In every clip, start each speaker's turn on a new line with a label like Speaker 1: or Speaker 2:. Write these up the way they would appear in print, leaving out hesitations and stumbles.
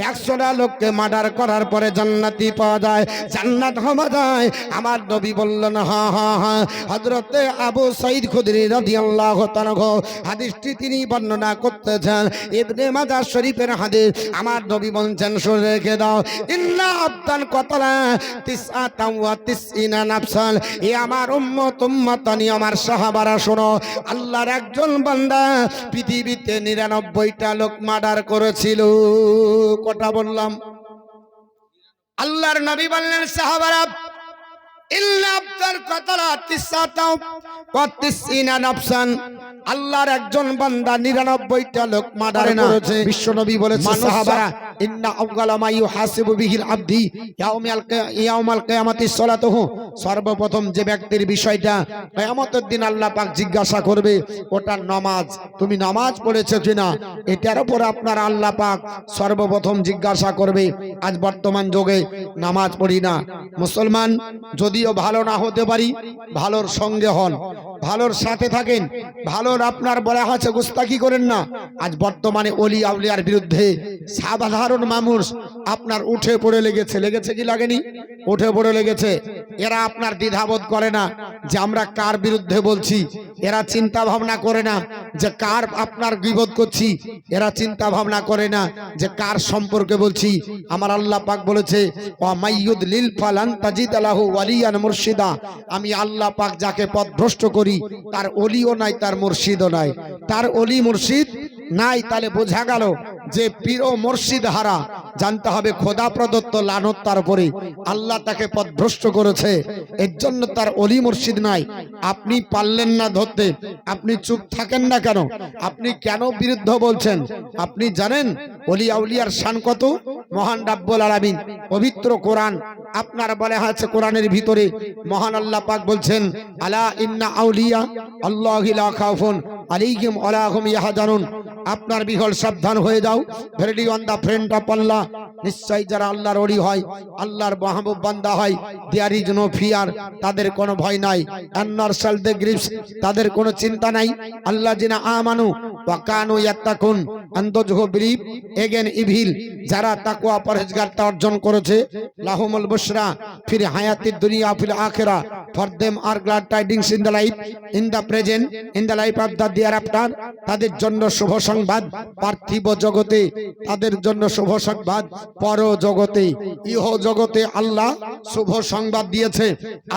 Speaker 1: 100টা লোককে মার্ডার করার পরে জান্নাতি পাওয়া যায়, জান্নাত হওয়া যায়। আমার নবী বললেন হ্যাঁ হ্যাঁ হ্যাঁ। হযরতে আবু সাঈদ খুদরি রাদিয়াল্লাহু তাআলা হাদিসটি তিনি বর্ণনা করতেছেন, ইবনে মাজাহ শরীফের হাদিস। আমার নবী বলেন শুনে রেখে দাও, ইন্না আবদান কতলা তিসআতাম ওয়া তিসঈনা নাফসান। এ আমার উম্মতানি আমার সাহাবারা শোনো, আল্লাহর একজন বান্দা পৃথিবীতে 99টা লোক মার্ডার করেছিল। কটা বললাম? আল্লাহর নবী বললেন সাহাবারা ইল্লা আবদান কতলা তিসআতাম ওয়া তিসঈনা নাফসান। আল্লাহর একজন বান্দা 99টা লোক মার্ডার করেছে। বিশ্বনবী বলেছেন সাহাবারা ইন্না আউয়ালা মা ইউহাসিবু বিহিল আবদি ইয়াউমাল কিয়ামাতি সালাতুহু। সর্বপ্রথম যে ব্যক্তির বিষয়টা কিয়ামতের দিন আল্লাহ পাক জিজ্ঞাসা করবে ওটা নামাজ। তুমি নামাজ পড়েছো কিনা, এটার উপর আপনার আল্লাহ পাক সর্বপ্রথম জিজ্ঞাসা করবে। আজ বর্তমান যুগে নামাজ পড়ি না মুসলমান, যদিও ভালো না হতে পারি, ভালোর সঙ্গে হন, ভালোর সাথে থাকেন, ভালোর আপনার বলা আছে গোস্তাকি করেন না। আজ বর্তমানে ওলি আউলিয়ার বিরুদ্ধে সাধারণ মানুষ আপনার উঠে পড়ে লেগেছে কি লাগেনি? উঠে পড়ে লেগেছে। এরা আপনার দ্বিধাবোধ করে না যে আমরা কার বিরুদ্ধে বলছি, এরা চিন্তা ভাবনা করে না যে কার আপনার গীবত করছি, এরা চিন্তা ভাবনা করে না যে কার সম্পর্কে বলছি। আমার আল্লাহ পাক বলেছে ওয়া মাইয়ুদলিল ফালান তাজিদ লাহু ওয়ালিয়ান মুরশিদা। আমি আল্লাহ পাক যাকে পথভ্রষ্ট করি তার ওলিও নাই, তার মুর্শিদও নাই। তার ওলি মুর্শিদ নাই, তাহলে বোঝা গেল যে পীর ও মুর্শিদ হারা। জানতে হবে খোদা প্রদত্ত লানত তার উপরে, আল্লাহ তাকে পথভ্রষ্ট করেছে, এর জন্য তার ওলি মুর্শিদ নাই। আপনি পারলেন না ধরতে, আপনি চুপ থাকেন না কেন? আপনি কেন বিরুদ্ধ বলছেন? আপনি জানেন ওলি আউলিয়ার শান কত? মহান রাব্বুল আলামিন পবিত্র কোরআন আপনার বলে আছে, কোরআনের ভিতরে মহান আল্লাহ পাক বলছেন আলা ইন্না আউলিয়া আল্লাহি লা খাউফুন আলাইহিম ওয়া হুম ইয়াহজানুন। আপনার বিহল সাবধান হয়ে যাও, very on the friend of Allah. নিশ্চয় যারা আল্লাহর ওলি হয়, আল্লাহর মাহবুব বান্দা হয়, দেয়ার ইজ নো ফিয়ার, তাদের কোনো ভয় নাই। আন্নার শাল দে গ্রিপস, তাদের কোনো চিন্তা নাই। আল্লাহ জিনা আমানু ওয়া কানু ইয়াত্তাকুন আনদজহু বিলিভ এগেন ইভিল। যারা তাকওয়া পরহেজগারতা অর্জন করেছে, লাহুমুল বুশরা ফির হায়াতিদ দুনিয়া ফিল আখিরা, for them are glad tidings in the life, in the present, in the life of the hereafter. তাদের জন্য শুভ সংবাদ পার্থিব জগতে, তাদের জন্য শুভ সংবাদ পর জগতে। ইহ জগতে আল্লাহ শুভ সংবাদ দিয়েছে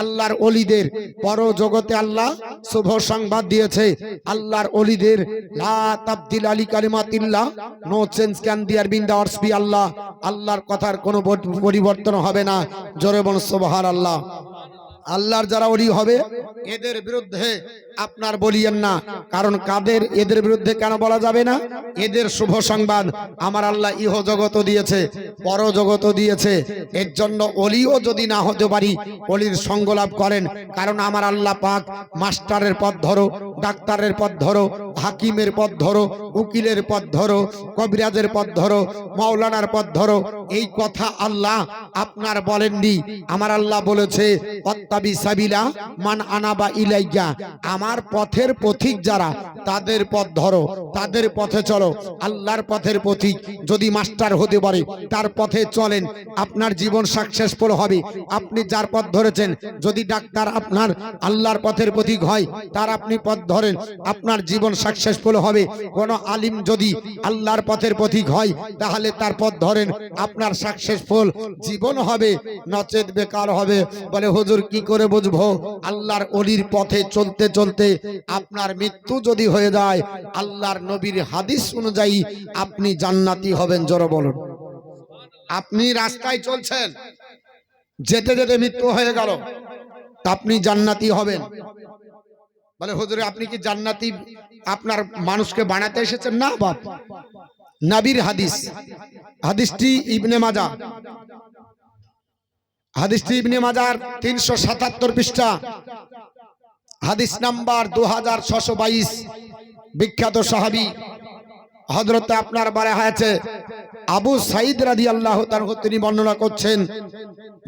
Speaker 1: আল্লাহর ওলিদের, পর জগতে আল্লাহ শুভ সংবাদ দিয়েছে আল্লাহর ওলিদের। লা তাবদিল আলি কালিমাতিল্লাহ, no change can there be in the words by Allah. আল্লাহর কথার কোনো পরিবর্তন হবে না। জোরে বল সুবহানাল্লাহ। আল্লাহর যারা ওলি হবে এদের বিরুদ্ধে আপনার বলিয়েন না। কারণ কাদের এদের বিরুদ্ধে কেন বলা যাবে না? এদের শুভ সংবাদ আমার আল্লাহ ইহ জগত দিয়েছে, পর জগত দিয়েছে। এর জন্য ওলিও যদি না হতে পারি, ওলির সঙ্গ লাভ করেন। কারণ আমার আল্লাহ পাক মাস্টারের পথ ধরো, ডাক্তারের পথ ধরো, হাকিমের পথ ধরো, উকিলের পথ ধরো, কবিরাজের পথ ধরো, মাওলানার পথ ধরো, এই কথা আল্লাহ আপনার বলেননি। আমার আল্লাহ বলেছে ওয়াত্তাবি সাবিলা মান আনাবা ইলাইয়া, আমার পথের পথিক যারা, তাদের পথ ধরো, তাদের পথে চলো। আল্লাহর পথের পথিক যদি মাস্টার হতে পারে, তার পথে চলেন, আপনার জীবন সাকসেসফুল হবে। আপনি যার পথ ধরেছেন, যদি ডাক্তার আপনার আল্লাহর পথের পথিক হয়, তার আপনি পথ ধরেন, আপনার জীবন সাকসেসফুল হবে। কোন আলিম যদি আল্লাহর পথের পথিক হয়, তাহলে তার পথ ধরেন, আপনার সাকসেসফুল জীবন হবে, নচেত বেকার হবে। বলে হুজুর কি করে বুঝবো? আল্লাহর ওলির পথে চলতে চলতে আপনার মৃত্যু যদি হয়ে যায়, আল্লাহর নবীর হাদিস অনুযায়ী আপনি জান্নাতি হবেন। জোরে বলুন। আপনি রাস্তায় চলছেন, যেতে যেতে মৃত্যু হয়ে গেল, তা আপনি জান্নাতি হবেন। বলে হুজুরে আপনি কি জান্নাতি আপনার মানুষকে বানাতে এসেছেন? না বাপ, নবীর হাদিস। হাদিসটি ইবনে মাজাহ, হাদিসটি ইবনে মাজাহর 377 পৃষ্ঠা, হাদিস নাম্বার 2622। বিখ্যাত সাহাবী হযরত আপনার বলা হয়েছে আবু সাঈদ রাদিয়াল্লাহু তাআলা, তিনি বর্ণনা করছেন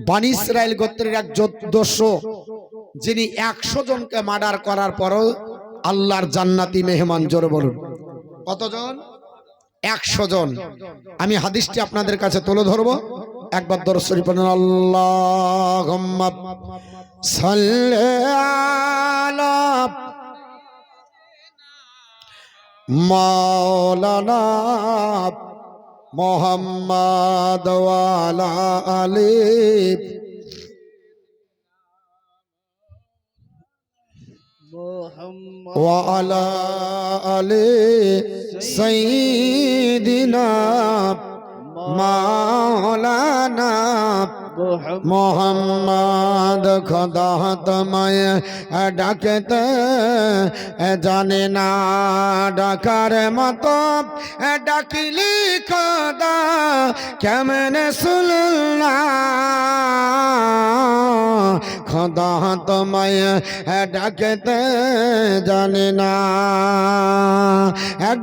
Speaker 1: বনি ইসরাইল গোত্রের এক যোদ্ধা, যিনি 100 জনকে মার্ডার করার পরও আল্লাহর জান্নাতি মেহমান। জোরে বলুন কতজন? 100 জন। আমি হাদিসটি আপনাদের কাছে তুলে ধরবো। একবার দরুদ শরীফ পড়ুন। আল্লাহুম্মা সাল্লি আলা মাওলানা মুহাম্মদ ওয়া আলা আলি ওয়া আলা আলি সাইয়্যিদিনা মাওলানা মোহাম্মদ। খোদা তোমায় ডাকতে জানে না, ডাকার মতো ডাকিলি খোদা কেমনে শুনলা। খোদা তোমায় ডাকতে জানে না,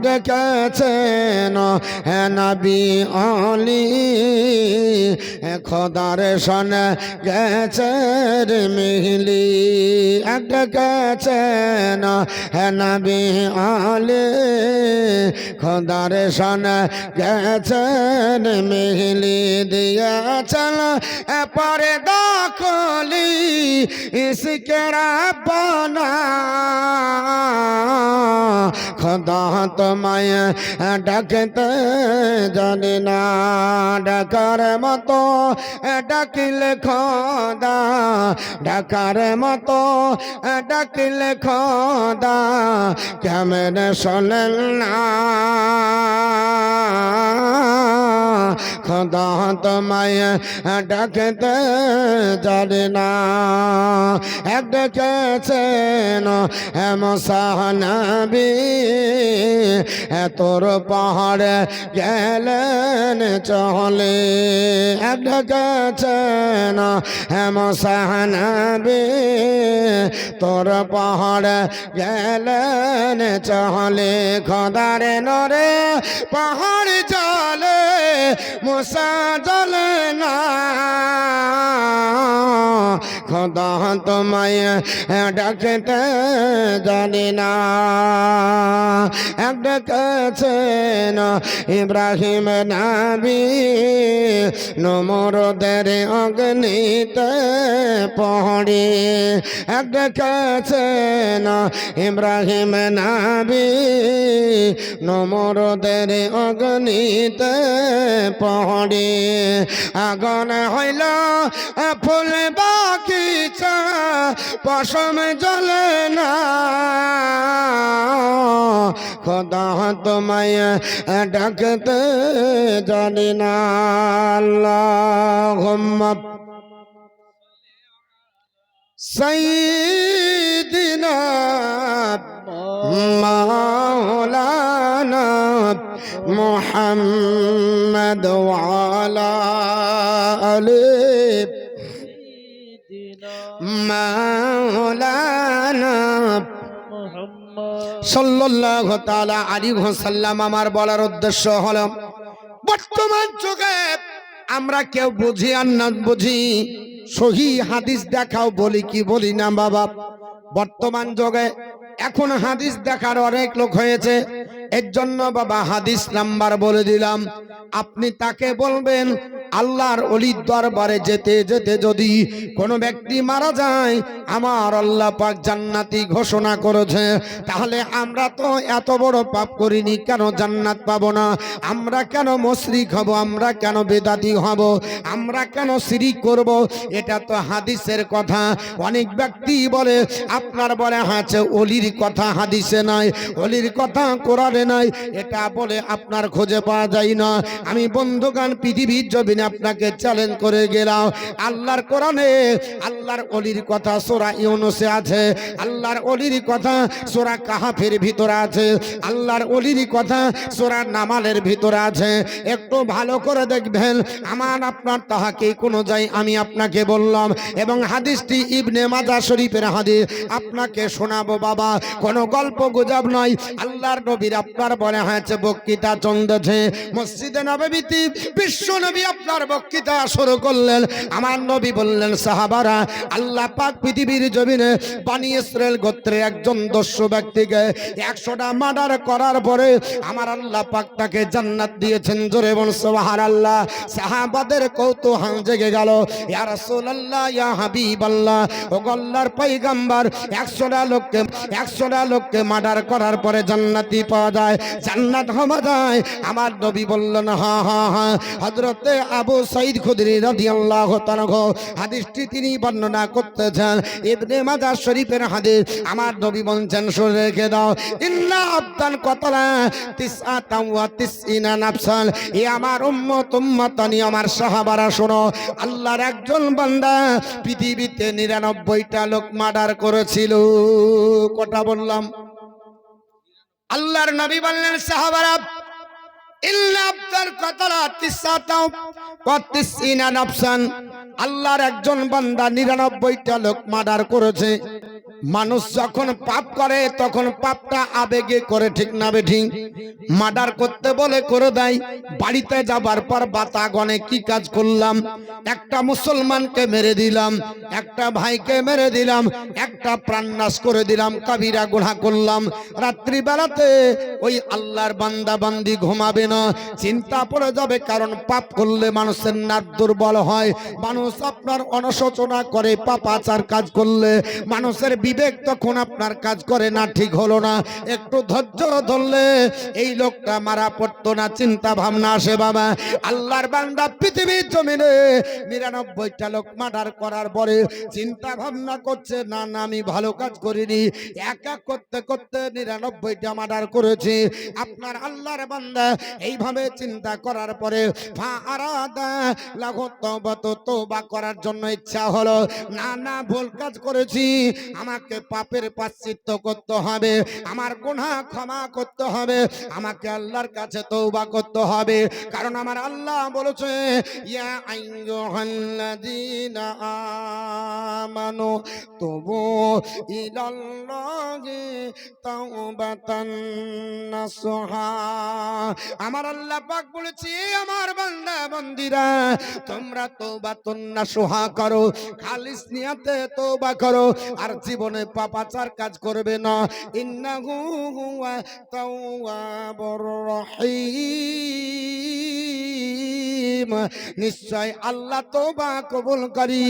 Speaker 1: ডেকেছেন নবী আলী খোদার শোনে গেছে রে মিহলি। ডেকেছেন নবী আলী খোদার শোনে গেছে রে মিহলি। দিয়েছেন পরে দখলি ইসকে রাব্বানা। খোদা তোমায় ডাকতে জানে না, ডাকার মতো ডাকিলে খোদা, ডাকার মতো ডাকিলে খোদা কেমনে শোনেন না। খোদা তোমায় ডাকতে জানে না, ডেকেছেন মুসা নবী তোর পাহাড়ে গেলেন চলে। ডেকেছেন মুসা নবী তোর পাহাড়ে গেলেন চলে। খোদার নরে পাহাড় চলে মুসা জলে না। খোদা তোমায় ডাকতে জানে না, ডেকেছেন ইব্রাহিম নবী নমরুদের অগ্নিতে পড়ে। ডেকেছেন ইব্রাহিম নবী নমরুদের অগ্নিতে পড়ে। আগুন হইল ফুল বাগিচা পশম জ্বলে না। খোদা তোমায় ডাকতে জানে না। আল্লাহুম্মা সাইয়্যিদিনা মাওলানা মুহাম্মদ ওয়া আলা আলি মাওলানা সাল্লাল্লাহু তাআলা আলাইহি ওয়াসাল্লাম। আমার বলার উদ্দেশ্য হলো বর্তমান যুগে আমরা কেউ বুঝি আর না বুঝি সহিহ হাদিস দেখাও বলি কি বলি না বাবা। বর্তমান যুগে এখন হাদিস দেখার অনেক লোক হয়েছে। এর জন্য বাবা হাদিস নাম্বার বলে দিলাম। আপনি তাকে বলবেন আল্লাহর ওলির দরবারে যেতে যেতে যদি কোনো ব্যক্তি মারা যায় আমার আল্লাহ পাক জান্নাতি ঘোষণা করেছে, তাহলে আমরা তো এত বড় পাপ করিনি, কেন জান্নাত পাবো না? আমরা কেন মুশরিক হব? আমরা কেন বেদাতি হব? আমরা কেন শিরিক করব? এটা তো হাদিসের কথা। অনেক ব্যক্তি বলে আপনার বলে আছে ওলির কথা হাদিসে নাই, ওলির কথা কোরআনে নাই, এটা বলে আপনার খুঁজে পাওয়া যায় না। আমি বন্ধুগণ পৃথিবীর জমিনে আপনাকে চ্যালেঞ্জ করে গেলাম, আল্লাহর কোরআনে আল্লাহর ওলির কথা সূরা ইউনূসে আছে, আল্লাহর ওলির কথা সূরা কাহাফের ভিতরে আছে, আল্লাহর ওলির কথা সূরা নামালের ভিতরে আছে। একটু ভালো করে দেখবেন। আমার আপনার তাহাকে কোন যাই আমি আপনাকে বললাম, এবং হাদিসটি ইবনে মাজাহ শরীফের হাদিস আপনাকে শোনাবো বাবা, কোনো গল্প গুজব নয়। আল্লাহর নবীর আপনার বলে হয়েছে বক্তৃতা চন্দেছে মসজিদে নববীতে, বিশ্ব নবী আপনার আপনার বক্তৃতা শুরু করলেন। আমার নবী বললেন, সাহাবারা, আল্লাহ পাক পৃথিবীর জমিনে বনি ইসরাইল গোত্রে একজন দস্যু ব্যক্তিকে 100টা মার্ডার করার পরে আমার আল্লাহ পাক তাকে জান্নাত দিয়েছেন। জোরে বলুন সুবহানাল্লাহ। সাহাবাদের কৌতূহল জেগে গেল, ইয়া রাসূলুল্লাহ, ইয়া হাবিবাল্লাহ, ও আল্লাহর পয়গম্বর, 100টা লোককে মার্ডার করার পরে জান্নাতি পাওয়া যায়, জান্নাত হওয়া যায়? আমার নবী বললেন, হ্যাঁ হ্যাঁ হ্যাঁ। হযরতে আবু সাঈদ খুদরি রাদিয়াল্লাহু তাআলা হাদিসটি তিনি বর্ণনা করতেছেন, ইবনে মাজাহ শরীফের হাদিস। আমার নবী বলেন, শুনে রেখে দাও, ইন্না আবদান কতলা তিসআতাম ওয়া তিসঈনা নাফসান। এ আমার উম্মতানি, আমার সাহাবারা শোনো, আল্লাহর একজন বান্দা পৃথিবীতে 99টা লোক মার্ডার করেছিল। কটা বললাম? আল্লাহর নবী বললেন, সাহাবারা, ইল্লা আবদাল কতলা তিসআতাম ওয়া তিসঈনা নাফসান। আল্লাহর একজন বান্দা 99টা লোক মার্ডার করেছে। মানুষ যখন পাপ করে তখন পাপটা আবেগে করে, ঠিক না বেঠিক? মার্ডার করতে বলে করে দেয়। বাড়িতে যাবার পর বাতা গনে, কি কাজ করলাম? একটা মুসলমানকে মেরে দিলাম, একটা ভাইকে মেরে দিলাম, একটা প্রাণনাশ করে দিলাম, কবিরা গুনাহ করলাম। রাত্রি বেলাতে ওই আল্লাহর বান্দা বান্দি ঘুমাবে না, চিন্তা পড়ে যাবে। কারণ পাপ করলে মানুষের নাক দুর্বল হয়, মানুষ আপনার অনুশোচনা করে। পাপাচার কাজ করলে মানুষের বিবেক তখন আপনার কাজ করে না, ঠিক হলো না, একটু ধৈর্য ধরলে এই লোকটা মারা পড়তো না, চিন্তা ভাবনা আসে। বাবা, আল্লাহর বান্দা পৃথিবীর জমিনে 99টা লোক মার্ডার করার পরে চিন্তা ভাবনা করছে, না না, আমি ভালো কাজ করিনি, এক এক করতে করতে 99টা মার্ডার করেছি। আপনার আল্লাহর বান্দা এইভাবে চিন্তা করার পরে তওবা করার জন্য ইচ্ছা হলো, না না, ভুল কাজ করেছি, আমাকে পাপের প্রায়শ্চিত্ত করতে হবে, আমার গুনাহ ক্ষমা করতে হবে, আমাকে আল্লাহর কাছে তওবা করতে হবে। কারণ আমার আল্লাহ বলেছে, ইয়া আইয়ুহাল্লাযীনা আমানু তুবু ইলাল্লাহি তাওবাতান নাসুহা। আমার আল্লাহ পাক বলেছে, আমার বান্দা বান্দিরা, তোমরা তওবাতুন নাসুহা করো, খালিস নিয়তে তওবা করো, আর জীবনে পাপাচার কাজ করবে না। ইন্নাহু হুয়া তাওয়াবুর রহিম। নিশ্চয় আল্লাহ তওবা কবুলকারী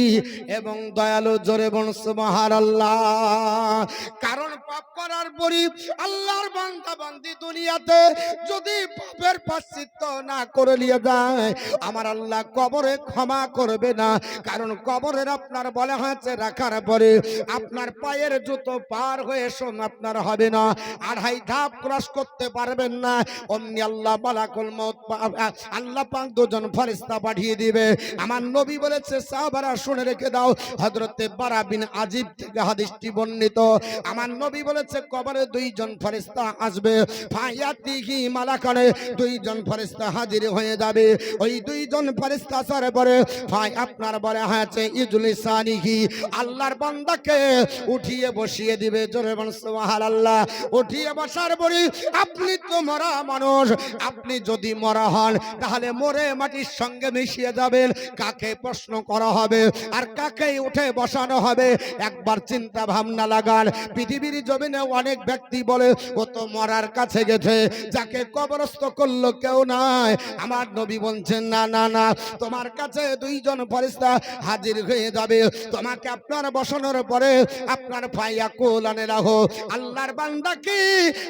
Speaker 1: এবং দয়ালু। জোরে বলুন সুবহানাল্লাহ। কারণ পাপ করার পরই আল্লাহর বান্দা বান্দি দুনিয়াতে যদি পাপের প্রায়শ্চিত্ত না করে নিয়ে যায়, আমার আল্লাহ কবরে ক্ষমা করবে না। কারণ কবরের আপনার বলা হয়েছে রাখার পরে আপনার পায়ের জুতো পার হয়ে সোম আপনার হবে না, 2.5 ধাপ ক্রস করতে পারবেন না। অমনি আল্লাহ মালাকুল মউত, আল্লাহ পাক 2 জন ফেরেশতা পাঠিয়ে দিবে। আমার নবী বলেছে, সাহাবারা শুনে রেখে দাও, হযরতে বারা বিন আজিব থেকে হাদিসটি বর্ণিত। আমার নবী বলেছে, কবরে 2 জন ফেরেশতা আসবে, ফায়াতিহি মালাকানে, 2 জন ফেরেশতা হাজির হয়ে যাবে। ওই 2 জন ফেরেশতা আসার পরে ভাই আপনার বলে হয়েছে ইজলিসানিহি, আল্লাহর বান্দাকে উঠিয়ে বসিয়ে দিবে। জোরে বলুন সুবহানাল্লাহ। উঠিয়ে বসার পরে, আপনি তো মরা মানুষ, আপনি যদি মরা হন তাহলে মরে মাটির সঙ্গে মিশিয়ে যাবেন। কাকে প্রশ্ন করা হবে আর কাকে উঠে বসানো হবে, একবার চিন্তা ভাবনা লাগান। পৃথিবীর জমিনে অনেক ব্যক্তি বলে, ও তো মরার কাছে গেছে, যাকে কবরস্থ করলো কেউ নাই। আমার নবী বলছেন, না না না, তোমার কাছে 2 জন ফেরেশতা হাজির হয়ে যাবে। তোমাকে আপনার বসানোর পরে আপনার ফাইয়া কোলানে রাখো। আল্লাহর বান্দা কি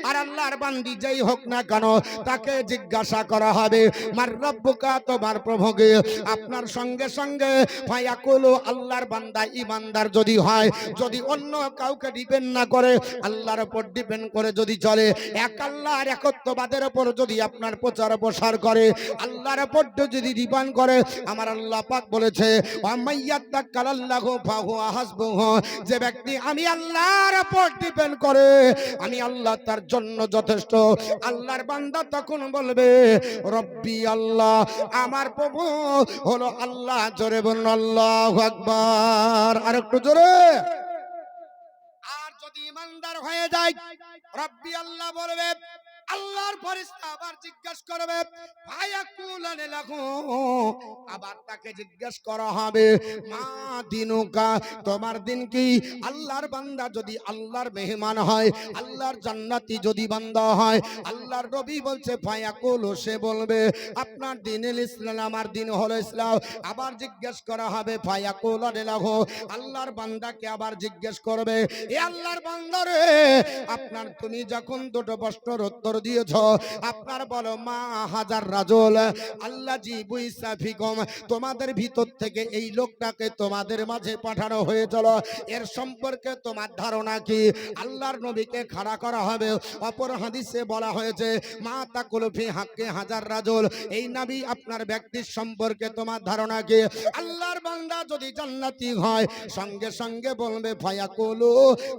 Speaker 1: আর আল্লাহর বান্দি যেই হোক না কেন, তাকে জিজ্ঞাসা করা হবে, মার রব্বুকা, তোমার প্রভুকে। আপনার সঙ্গে সঙ্গে ফাইয়া কোলো, আল্লাহর বান্দা ইমানদার যদি হয়, যদি অন্য কাউকে ডিপেন্ড না করে, আল্লাহর উপর ডিপেন্ড করে যদি চলে, এক আল্লাহর একত্ববাদের উপর যদি আপনার প্রচার প্রসার করে, আল্লাহর উপর যদি ডিপেন্ড করে, আমার আল্লাহ পাক বলেছে, ওয়ামাইয়াত্তাকাল্লাহু ফাহুয়া হাসবুহু, যে ব্যক্তি আমি আল্লাহর উপর ডিপেন্ড করে, আমি আল্লাহ তার জন্য যথেষ্ট। আল্লাহর বান্দা তখন বলবে, রব্বি আল্লাহ, আমার প্রভু হলো আল্লাহ। জোরে বলুন আল্লাহু আকবার। আর একটু জোরে। আর যদি ইমানদার হয়ে যায়, রব্বি আল্লাহ বলবে, আল্লাহর ফেরেশতা আবার জিজ্ঞাসা করবে, ফায়াকুলানে লাহু, আবার বান্দাকে জিজ্ঞেস করা হবে মা দিনুকা, তোমার দিন কি? আল্লাহর বান্দা যদি আল্লাহর মেহমান হয়, আল্লাহর জান্নাতি যদি বান্দা হয়, আল্লাহর নবী বলছে ফায়াকুল, সে বলবে আপনার দিন ইসলাম, আমার দিন হলো ইসলাম। আবার জিজ্ঞেস করা হবে ফায়াকুল আলাহু, আল্লাহর বান্দাকে আবার জিজ্ঞেস করবে এ আল্লাহর বান্দা রে, আপনার তুমি যখন দুটো প্রশ্নের উত্তর দিয়েছ, আপনার বলো মা হাজার রাজুল আল্লাহ জি বুইসা ফিকুম, তোমাদের ভিতর থেকে এই লোকটাকে তোমাদের মাঝে পাঠানো হয়েছিল, এর সম্পর্কে তোমার ধারণা কি? আল্লাহর নবীকে খাড়া করা হবে। অপর হাদিসে বলা হয়েছে মা তাকুল ফি হাক্কে হাজার রাজুল, এই নবী আপনার ব্যক্তির সম্পর্কে তোমার ধারণা কি? আল্লাহর বান্দা যদি জান্নাতি হয়, সঙ্গে সঙ্গে বলবে ফায়াকুলু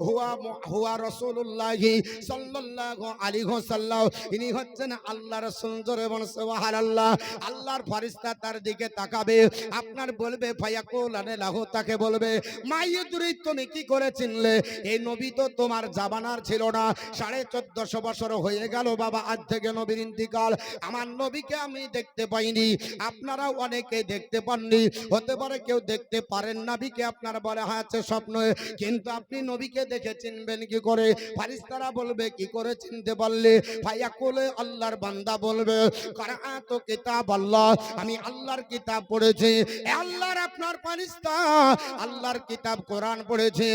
Speaker 1: হুয়া হুয়া রাসূলুল্লাহি সাল্লাল্লাহু আলাইহি ওয়াসাল্লাম, ইনি হচ্ছেন আল্লাহর রাসূল। জোরে বলুন সুবহানাল্লাহ। আল্লাহর ফেরেশতা তার দিকে তাকাবে, আপনার বলবে ফায়াকুল আলাহু, তাকে বলবে মাইয়ুদরি, তুমি কি করে চিনলে? এই নবী তো তোমার জামানার ছিল না, 1450 বছর হয়ে গেল বাবা আজ থেকে নবীর ইন্তিকাল, আমার নবীকে আমি দেখতে পাইনি, আপনারা অনেকে দেখতে পাননি, হতে পারে কেউ দেখতে পারেন নবীকে, আপনার বলা হয়েছে স্বপ্নে, কিন্তু আপনি নবীকে দেখে চিনবেন কি করে? ফেরেশতারা বলবে কি করে চিনতে পারলে? ফায়াকুলে, আল্লাহর বান্দা বলবে করাআতু কিতাব আল্লাহ, আমি আল্লাহর কিতাব পড়েছি। এ আল্লাহর আপনার ফেরেশতা আল্লাহর কিতাব কোরআন পড়েছে,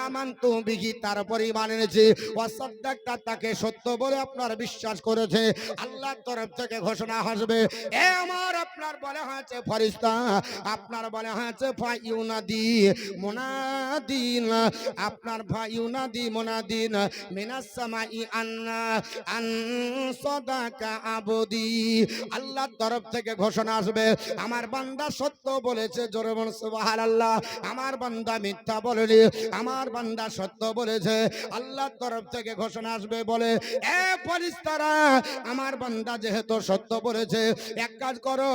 Speaker 1: আমানতু বিহি, তারপরে ঈমান এনেছে, ওয়াসাদ্দাকতা, তাকে সত্য বলে আপনার বিশ্বাস করেছে। আল্লাহর তরফ থেকে ঘোষণা আসবে, এ আমার আপনার বলা হয়েছে ফেরেশতা, আপনার বলা হয়েছে ফায়ুনাদি মুনাদিন, আপনার ফায়ুনাদি মুনাদিন মিনাস সামাই আন্না আন সাদাকা আবদি, আল্লাহর তরফ থেকে ঘোষণা আসবে আমার বান্দা সত্য বলেছে। জোরে বলুন সুবহানাল্লাহ। আমার বান্দা মিথ্যা বলেনি, আমার বান্দা সত্য বলেছে। আল্লাহর তরফ থেকে ঘোষণা আসবে, বলে এ ফেরেশতারা, আমার বান্দা যেহেতু সত্য বলেছে, এক কাজ করো,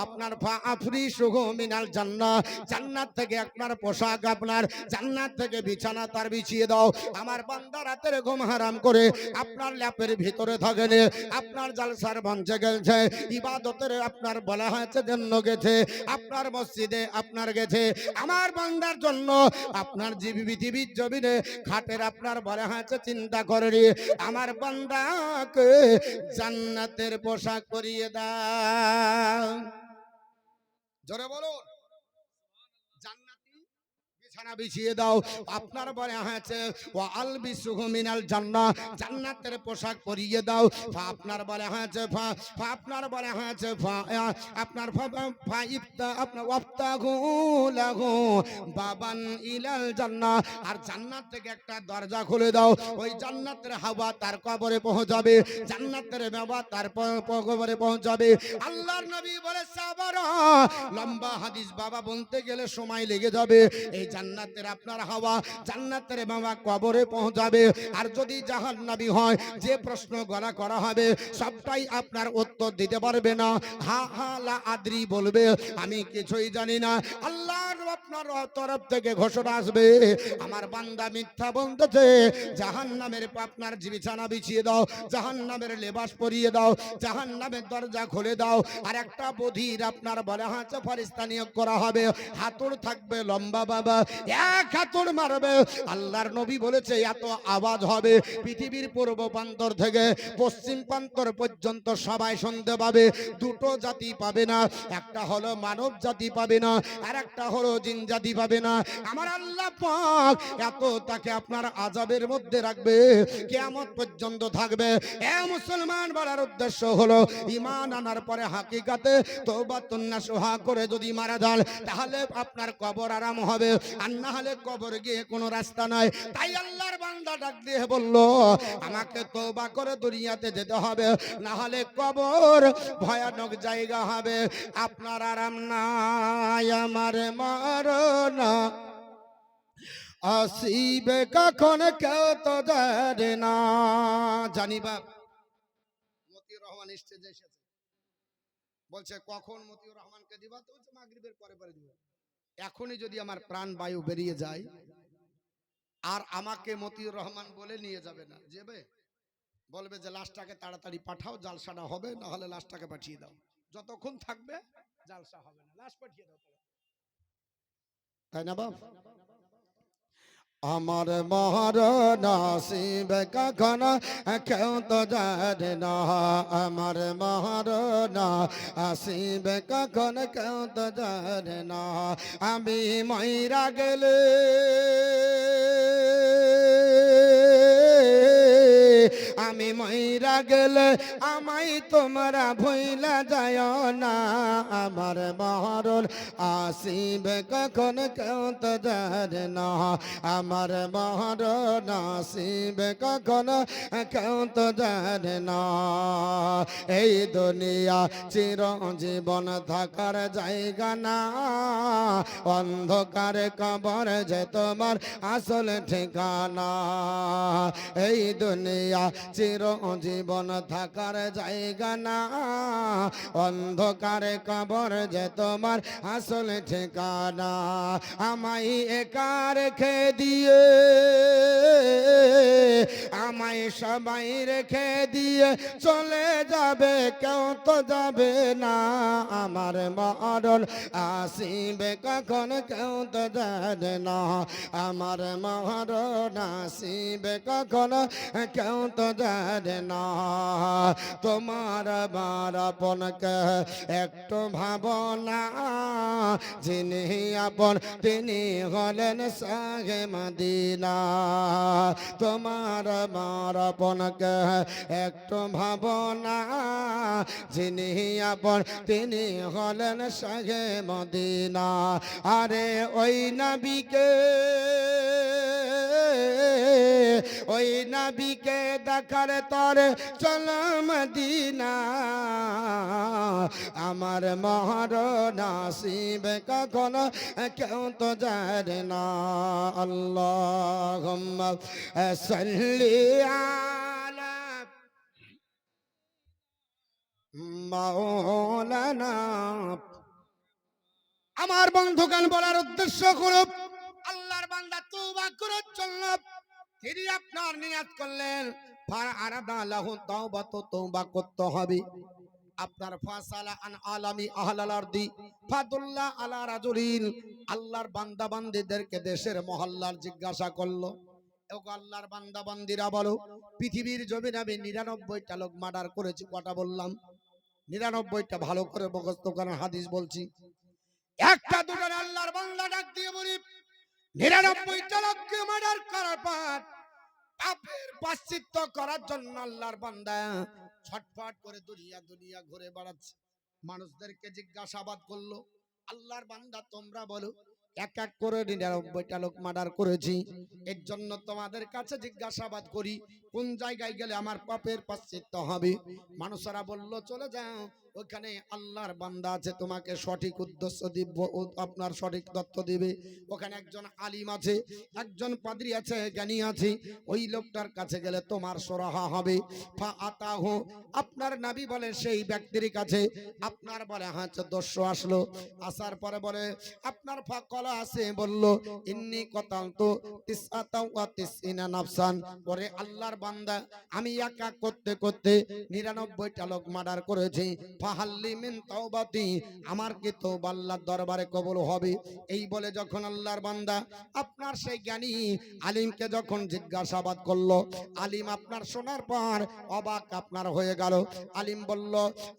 Speaker 1: আপনার ফাআফরিশুহু মিনাল জান্নাহ, জান্নাত থেকে আপনার পোশাক, আপনার জান্নাত থেকে বিছানা তার বিছিয়ে দাও। আমার বান্দা রাতের ঘুম হারাম করে আপনার ল্যাপের ভিতরে থাকেন, আপনার জালসার মঞ্চে গেছে, ইবাদতের আপনার বলা হয়েছে জন্য গেছে, আপনার মসজিদে আপনার গেছে, আমার বান্দার জন্য আপনার পৃথিবীর জমিনে খাটের আপনার বলা হয়েছে চিন্তা করেনি, আমার বান্দাকে জান্নাতের পোশাক পরিয়ে দাও। জোরে বলুন, জান্নাতি বিছানা বিছিয়ে দাও। আপনার বলা হয়েছে ওয়া আলবিসুহু মিনাল জান্নাহ, জান্নাতের পোশাক পরিয়ে দাও। আপনার বলা হয়েছে আপনার বলা হয়েছে আপনার আপনার ওয়াফতাহু লাহু বাবান ইলাল জান্নাহ, আর জান্নাত থেকে একটা দরজা খুলে দাও, ওই জান্নাতের হাওয়া তার কবরে পৌঁছাবে, জান্নাতের বাবা তার কবরে পৌঁছাবে। আল্লাহর নবী বলে সাহাবারা, লম্বা হাদিস বাবা বলতে গেলে সময় লেগে যাবে। এই জান্নাতের আপনার হাওয়া জান্নাতের বাবা কবরে পৌঁছাবে, আর যদি জাহান্নামী হয়, যে প্রশ্ন গলা করা হবে সবটাই আপনার উত্তর দিতে পারবে না, হা হা লা আদ্রি বলবে, আমি কিছুই জানি না। আল্লাহর আপনার তরফ থেকে ঘোষণা আসবে আমার বান্দা মিথ্যা বলতেছে, জাহান্নামের আপনার বিছানা বিছিয়ে দাও, জাহান্নামের লেবাস পরিয়ে দাও, জাহান্নামের দরজা খুলে দাও। আর একটা বধির আপনার বলা হয়েছে ফেরেশতা নিয়োগ করা হবে, হাতুড় থাকবে লম্বা বাবা, এক হাতুড় মারবে। আল্লাহর নবী বলেছে এত আওয়াজ হবে পৃথিবীর পূর্ব প্রান্তর থেকে পশ্চিম প্রান্তর পর্যন্ত সবাই শুনতে পাবে। দুটো জাতি পাবে না, একটা হলো মানব জাতি পাবে না, আর একটা হলো জিন জাতি পাবে না। আমার আল্লাহ পাক এত তাকে আপনার আযাবের মধ্যে রাখবে, কিয়ামত পর্যন্ত থাকবে। এ মুসলমান, বলার উদ্দেশ্য হলো ঈমান আনার পরে হাকিকাতে তওবাতুন নাসুহা করে যদি মারা যান, তাহলে আপনার কবর আরাম হবে, আর না হলে কবর গিয়ে কোনো রাস্তা নাই। তাই আল্লাহর বান্দা ডাক দিয়ে বলল আমাকে তওবা করে দুনিয়াতে যেতে হবে, না হলে কবর ভয়ানক জায়গা হবে, আপনার আরাম নাই, আমার মরণ আসিবে কখন কেউ তো জানে না। জানি বাপ মতিউর রহমান স্টেজে এসেছে, বলছে কখন মতিউর রহমানকে দিবা? তো বলছে মাগরিবের পরে পরে দিব। এখনই যদি আমার প্রাণ বায়ু বেরিয়ে যায়, আর আমাকে মতিউর রহমান বলে নিয়ে যাবে না, যাবে বলবে যে লাশটাকে তাড়াতাড়ি পাঠাও, জালসাটা হবে, না হলে লাশটাকে পাঠিয়ে দাও।
Speaker 2: যতক্ষণ থাকবে জালসা হবে না। লাশ পাঠিয়ে দাও,
Speaker 1: তাই না বাপ? আমার মহর নসিব কখন কেউ তো জানে না, আমার মহর নসিব কখন কেউ তো জানে না। আমি মইরা গেলে আমি মইরা গেলে আমায় তোমরা ভুইলা যায় না, আমার মহরণ আসিবে কখন কেউ তো জানে না, আমার মহরণ আসিবে কখন কেউ তো জানে না। এই দুনিয়া চিরজীবন থাকার জায়গা না, অন্ধকার কবর যে তোমার আসল ঠিকানা। এই দুনিয়া চিরজীবন থাকার জায়গা না, অন্ধকারে কবর যে তোমার আসল ঠিকানা। আমায় একা রেখে দিয়ে, আমায় সবাই রেখে দিয়ে চলে যাবে, কেউ তো যাবে না, আমার মরণ আসিবে কখন কেউ তো জানে না, আমার মরণ আসিবে কখন কেউ তো জানে না। তোমার আপনকে একটু ভাবনা, যিনি আপন তিনি হলেন শাহে মদিনা। তোমার আপনকে একটু ভাবনা, যিনি আপন তিনি হলেন শাহে মদিনা। আরে ওই নবীকে, ওই নবীকে দেখার তরে চল মদিনা, আমার মরণ আসিবে কখন কেউ তো জানে না। আল্লাহুম্মা সাল্লি আলা মাওলানা। আমার বন্ধুগণ, বলার উদ্দেশ্য হলো আল্লাহর বান্দা তওবা করার জন্য তিনি আপনার নিয়াত করলেন, ফারাদা লাহু তাওবাতু, তওবা করতে হবে। আপনার ফাসালা আন আলামি আহলাল আরদি ফাদুল্লাহ আলা রাজুলিন, আল্লাহর বান্দা বান্দীদেরকে দেশের মহল্লার জিজ্ঞাসা করলো, ওগো আল্লাহর বান্দা বান্দীরা বলো, পৃথিবীর জমিনে আমি 99টা লোক মার্ডার করেছি। কটা বললাম? 99টা। ভালো করে মুখস্থ করার হাদিস বলছি। একটা দুটো আল্লাহর বান্দা ডাক দিয়ে বলি, 99টা লোককে মার্ডার করার পর পাপের প্রায়শ্চিত্ত করার জন্য আল্লাহর বান্দা ছটফট করে দুনিয়া দুনিয়া ঘুরে বেড়াচ্ছে। মানুষদেরকে জিজ্ঞাসাবাদ করলো, আল্লাহর বান্দা তোমরা বলো, এক এক করে 99টা লোক মার্ডার করেছি, এর জন্য তোমাদের কাছে জিজ্ঞাসাবাদ করি, কোন জায়গায় গেলে আমার পাপের প্রায়শ্চিত্ত হবে? মানুষেরা বলল, চলে যাও, ওখানে আল্লাহর বান্দা আছে, তোমাকে সঠিক উদ্দেশ্য দিব, আপনার সঠিক তথ্য দিবে। ওখানে একজন আলিম আছে, একজন পাদ্রী আছে, জ্ঞানী আছে, ওই লোকটার কাছে গেলে তোমার সরাহা হবে। ফা আতাহু, আপনার নবী বলে সেই ব্যক্তির কাছে আপনার বলে হ্যাঁ দস্যু আসলো, আসার পরে বলে আপনার ফাকলা আছে, বলল ইন্নী কতালতু তিসআতা ওয়া তিসইনা নাফসান। পরে আল্লাহর বান্দা আমি একা করতে করতে 99টা লোক মার্ডার করেছি, ফাহাল্লি মিন তাওবাতি, আমার কি তওবা আল্লাহর দরবারে কবুল হবে? এই বলে যখন আল্লাহর বান্দা আপনার সেই জ্ঞানী আলিমকে যখন জিজ্ঞাসাবাদ করলো, আলিম আপনার শোনার পর অবাক আপনার হয়ে গেল। আলিম বলল,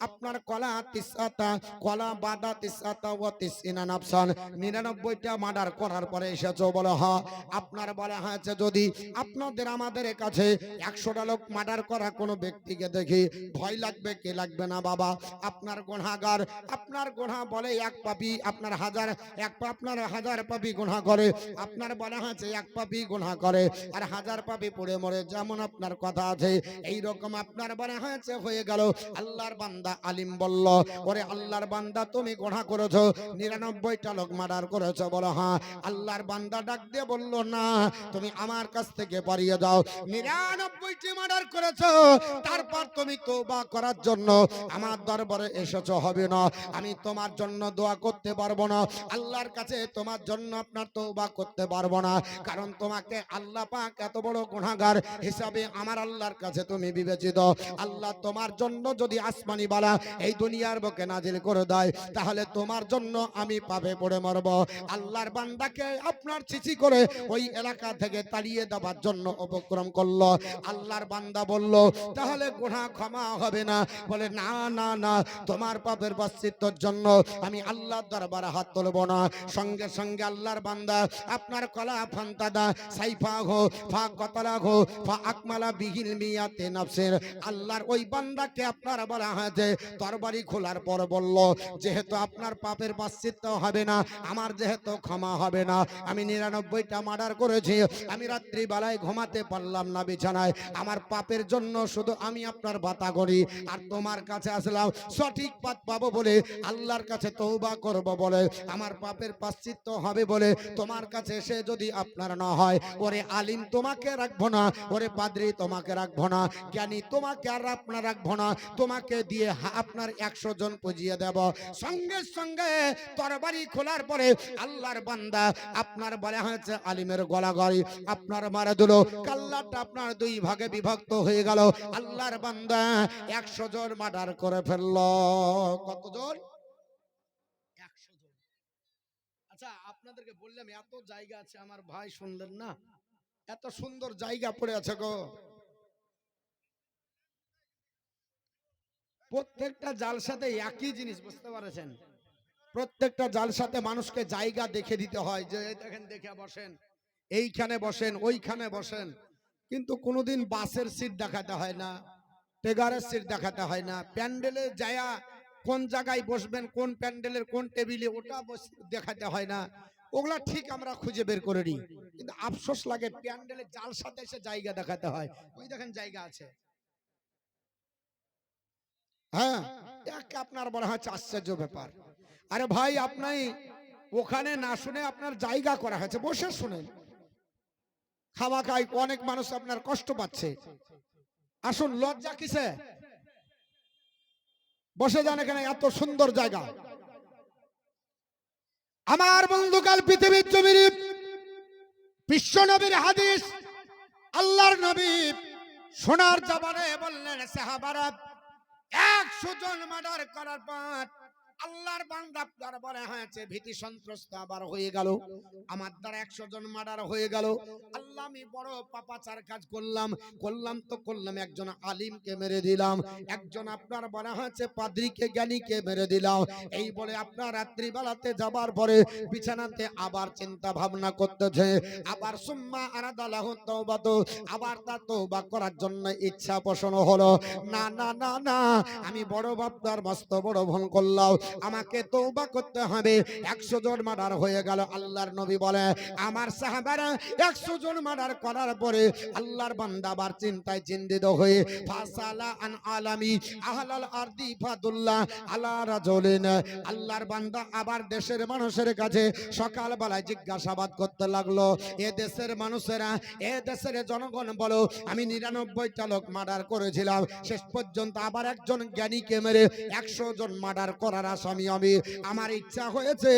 Speaker 1: আপনার কলা তিসআতা, কলা বাদা তিসআতা ওয়া তিসইনা নাফসান, 99টা মার্ডার করার পরে এসেছো? বলে হ্যাঁ। আপনার বলে হয়েছে, যদি আপনাদের আমাদের কাছে 100টা লোক মার্ডার করা কোনো ব্যক্তিকে দেখি ভয় লাগবে কি লাগবে না? বাবা আপনার গুনাহগার, আপনার গুনাহ বলে এক পাপী, আপনার হাজার পাপী গুনাহ করে, আপনার বলা হয়েছে এক পাপী গুনাহ করে আর 1000 পাপী পড়ে মরে, যেমন আপনার কথা আছে এই রকম আপনার বলা হয়েছে, হয়ে গেল। আল্লাহর বান্দা আলিম বলল, ওরে আল্লাহর বান্দা তুমি গুনাহ করেছো, 99টা লোক মার্ডার করেছো? বলো হ্যাঁ। আল্লাহর বান্দা ডাক দিয়ে বলল, না, তুমি আমার কাছ থেকে পালিয়ে যাও, 99টি মার্ডার করেছো, তারপর তুমি তওবা করার জন্য আমার দরবারে তারপরে এসেছো হবে না। আমি তোমার জন্য দোয়া করতে পারবো না, আল্লাহর কাছে তোমার জন্য আপনার তওবা করতে পারবো না, কারণ তোমাকে আল্লাহ পাক এত বড় গুনাহগার হিসাবে আমার আল্লাহর কাছে তুমি বিবেচিত। আল্লাহ তোমার জন্য যদি আসমানি বালা এই দুনিয়ার বুকে নাজিল করে দেয়, তাহলে তোমার জন্য আমি পাপে পড়ে মরব। আল্লাহর বান্দাকে আপনার চিঠি করে ওই এলাকা থেকে তাড়িয়ে দেওয়ার জন্য উপক্রম করলো। আল্লাহর বান্দা বলল, তাহলে গুনাহ ক্ষমা হবে না? বলে, না না না, তোমার পাপের প্রায়শ্চিত্তের জন্য আমি আল্লাহর দরবারে হাত তুলব না। সঙ্গে সঙ্গে আল্লাহর বান্দা আপনার কলা ফান্তাদা সাইফা হো ফা কতলা হো ফা আকমালা বিহিল মিয়াতে নাফসের, আল্লাহর ওই বান্দাকে আপনার বলা হয়েছে তরবারি খোলার পর বলল, যেহেতু আপনার পাপের প্রায়শ্চিত্ত হবে না, আমার যেহেতু ক্ষমা হবে না, আমি 99টা মার্ডার করেছি, আমি রাত্রি বেলায় ঘুমাতে পারলাম না বিছানায়, আমার পাপের জন্য শুধু আমি আপনার বাতা করি, আর তোমার কাছে আসলাম সঠিক পথ পাবো বলে, আল্লাহর কাছে তওবা করব বলে, আমার পাপের প্রায়শ্চিত্ত হবে বলে তোমার কাছে এসে যদি আপনার না হয়, ওরে আলিম তোমাকে রাখবো না, ওরে পাদ্রী তোমাকে রাখবো না, জ্ঞানী তোমাকে আর আপনার রাখবো না, তোমাকে দিয়ে আপনার 100 জন পুজিয়ে দেব। সঙ্গে সঙ্গে তরবারি খোলার পরে আল্লাহর বান্দা আপনার বলা হয়েছে আলিমের গলাগলি আপনার মারা দিল, কাল্লাটা আপনার 2 ভাগে বিভক্ত হয়ে গেল। আল্লাহর বান্দা 100 জন মার্ডার করে ফেলল। কতজন?
Speaker 2: 100 জন। আচ্ছা, আপনাদেরকে বললাম এত জায়গা আছে, আমার ভাই শুনলেন না?
Speaker 1: এত সুন্দর জায়গা পড়ে আছে গো।
Speaker 2: প্রত্যেকটা জালসাতে একই জিনিস, বুঝতে পারছেন?
Speaker 1: প্রত্যেকটা জালসাতে মানুষকে জায়গা দেখে দিতে হয়, যে
Speaker 2: এই দেখেন, দেখে বসেন,
Speaker 1: এইখানে বসেন, ওইখানে বসেন, কিন্তু কোনোদিন বাসের সিট দেখাতে হয় না, টেগারের সিট দেখাতে হয় না, প্যান্ডেলে যায়া কোন জায়গায় বসবেন, কোন প্যান্ডেলের কোন টেবিলে, ওটা দেখাতে হয় না। ওগুলা ঠিক আমরা খুঁজে বের করে নিই, কিন্তু আফসোস লাগে প্যান্ডেলে জালসাতে এসে জায়গা দেখাতে হয়।
Speaker 2: ওই দেখেন জায়গা আছে।
Speaker 1: হ্যাঁ, আপনার বলা হচ্ছে আশ্চর্য ব্যাপার। আরে ভাই, আপনি ওখানে না শুনে আপনার জায়গা করা হয়েছে, বসে শুনেন। খাওয়া খাই অনেক মানুষ আপনার কষ্ট পাচ্ছে, আসুন, লজ্জা কিসে? বসে যান, এখানে এত সুন্দর জায়গা। আমার বন্ধুকাল পৃথিবীর জমির বিশ্ব নবীর হাদিস, আল্লাহর নবী সোনার জবানে বললেন, সাহাবারা 100 জন মার্ডার করার পর আল্লাহর বান্দা দরবারে হয়েছে ভীতি সন্ত্রস্ত আবার হয়ে গেল, আমার দ্বারা 100 জন মার্ডার হয়ে গেল। আল্লাহ, আমি বড় পাপাচার কাজ করলাম তো করলাম, একজন আলিমকে মেরে দিলাম, একজন আপনার বলা হয়েছে পাদ্রীকে জ্ঞানীকে মেরে দিলাম। এই বলে আপনার রাত্রি বেলাতে যাবার পরে বিছানাতে আবার চিন্তা ভাবনা করতেছে, আবার সুম্মা আরাদালাহু তাওবাতু, আবার তার তওবা করার জন্য ইচ্ছা পোষণ হলো। না না না না, আমি বড় বাপদার মস্ত বড় ভুল করলাম, আমাকে তওবা করতে হবে। 100 জন মার্ডার হয়ে গেল। আল্লাহর নবী বলে, আমার সাহাবারা 100 জন মার্ডার করার পরে আল্লাহর বান্দা আবার চিন্তায় চিন্তিত হয়ে ফাসালা আন আলামি আহলাল আরদি ফাদুল্লাহ আলা রাজুলিন, আল্লাহর বান্দা আবার দেশের মানুষের কাছে সকাল বেলায় জিজ্ঞাসাবাদ করতে লাগলো, এ দেশের মানুষেরা, এ দেশের জনগণ বলো, আমি 99টা লোক মার্ডার করেছিলাম, শেষ পর্যন্ত আবার একজন জ্ঞানীকে মেরে 100 জন মার্ডার করার আসামি আমি। আমার ইচ্ছা হয়েছে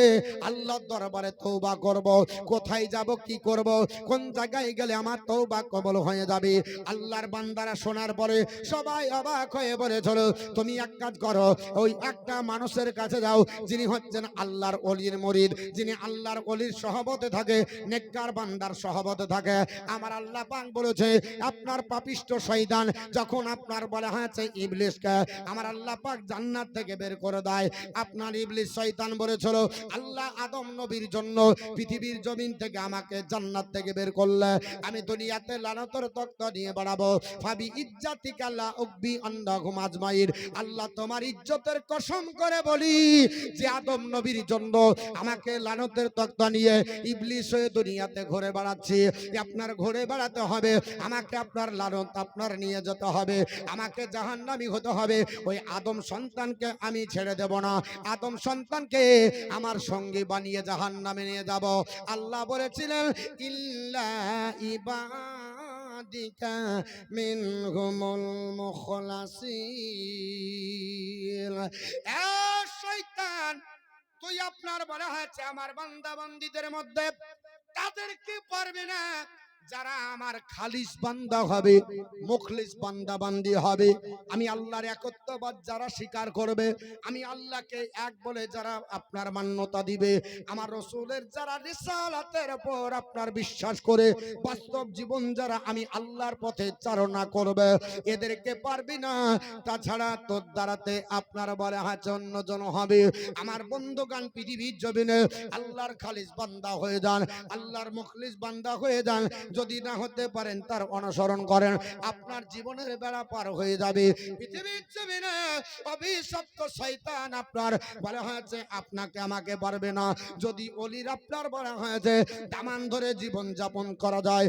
Speaker 1: আল্লাহর দরবারে তওবা করব, কোথায় যাব, কি করব, কোন জায়গায় গেলে আমার তওবা কবুল হয়ে যাবে। আল্লাহর বান্দারা শোনার পরে সবাই অবাক হয়ে বলে, চলো তুমি এক কাজ করো, ওই একটা মানুষের কাছে যাও যিনি হচ্ছেন আল্লাহর ওলির মুরিদ, যিনি আল্লাহর ওলির সহবতে থাকে, নেককার বান্দার সহবতে থাকে। আমার আল্লাহ পাক বলেছে, আপনার পাপিষ্ট শয়তান যখন আপনার বলা হয়েছে ইবলিসকে আমার আল্লাহ পাক জান্নাত থেকে বের করে দেয়, আপনার ইবলিস শয়তান বলেছিল, আল্লাহ আদম নবীর জন্য পৃথিবীর জমিন থেকে আমাকে জান্নাত থেকে বের করলে আমি দুনিয়াতে লানতের তখ্ত নিয়ে বাড়াবো, ফাবি ইজ্জাতিকা লা উকবি আন্নাহুম আজমাইন, আল্লাহ তোমার ইজ্জতের কসম করে বলি যে আদম নবীর জন্য আমাকে লানতের তখ্ত নিয়ে ইবলিস হয়ে দুনিয়াতে ঘুরে বেড়াচ্ছি, আপনার ঘুরে বেড়াতে হবে, আমাকে আপনার লানত আপনার নিয়ে যেতে হবে, আমাকে জাহান্নামী হতে হবে, ওই আদম সন্তানকে আমি ছেড়ে দেব না, আদম সন্তানকে আমার সঙ্গী বানিয়ে জাহান্নামে নিয়ে যাব। আল্লাহ বলেছিলেন, ইল্লা ইবাদাল্লাহ ইবাদিকা মিনহুমুল মুখলাসিন। এ শয়তান, তুই আপনার বলা হয়েছে আমার বান্দা বান্দীদের মধ্যে তাদেরকে পারবে না যারা আমার খালিস বান্দা হবে, মুখলিস বান্দা বান্দি হবে, আমি আল্লাহর একত্ববাদ যারা স্বীকার করবে, আমি আল্লাহকে এক বলে যারা আপনার মান্যতা দিবে, আমার রসুলের যারা রিসালাতের উপর আপনার বিশ্বাস করে বাস্তব জীবন যারা আমি আল্লাহর পথে চালনা করবে, এদেরকে পারবি না। তাছাড়া তোর দ্বারাতে আপনার বলে হচ্ছে অন্যজন হবে। আমার বন্ধুগান পৃথিবীর জমিনে আল্লাহর খালিস বান্দা হয়ে যান, আল্লাহর মুখলিস বান্দা হয়ে যান। যদি না হতে পারেন তার অনুসরণ করেন, আপনার জীবনের বেড়া পার হয়ে যাবে। পৃথিবীর জমিনে অভিশপ্ত শয়তান আপনার বলা হয়েছে আপনাকে আমাকে পারবে না। যদি অলির আপনার বলা হয়েছে দামান ধরে জীবন যাপন করা যায়,